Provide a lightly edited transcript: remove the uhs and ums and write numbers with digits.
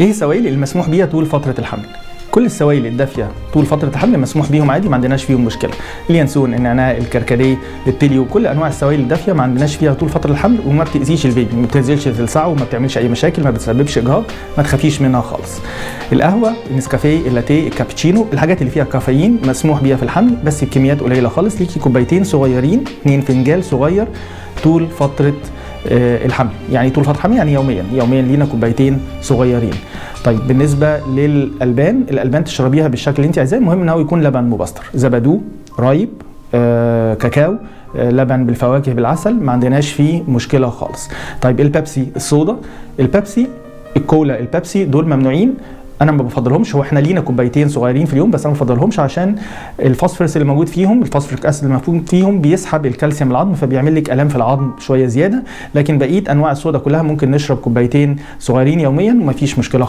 ايه السوائل المسموح بيها طول فترة الحمل؟ كل السوائل الدافية طول فترة الحمل مسموح بيهم عادي، ما عندناش فيهم مشكلة. اليانسون، النعناع، الكركديه، التليو، كل انواع السوائل الدافية ما عندناش فيها طول فترة الحمل وما بتأذيش البيبي، ما بتنزلش تلسعه وما بتعملش اي مشاكل، ما بتسببش اجهاض، ما تخافيش منها خالص. القهوة، النسكافيه، اللاتيه، الكابتشينو، الحاجات اللي فيها كافيين مسموح بيها في الحمل بس بكميات قليلة خالص. ليكي كوبايتين صغيرين، 2 فنجان صغير طول فترة الحمل، يعني طول فترة الحمل يعني يوميا لينا كوبايتين صغيرين. طيب بالنسبة للألبان، الألبان تشربيها بالشكل اللي انت عايزاه، المهم ان هو يكون لبن مبستر، زبادو، رايب، كاكاو، لبن بالفواكه بالعسل، ما عندناش فيه مشكلة خالص. طيب البيبسي، الصودا، البيبسي، الكولا، البيبسي دول ممنوعين، انا ما بفضلهمش. هو احنا لينا كوبايتين صغيرين في اليوم بس انا ما بفضلهمش عشان الفوسفورس اللي موجود فيهم، الفوسفوريك اسيد اللي موجود فيهم بيسحب الكالسيوم العظم فبيعمل لك الام في العظم شويه زياده. لكن بقيه انواع الصودا كلها ممكن نشرب كوبايتين صغيرين يوميا وما فيش مشكله.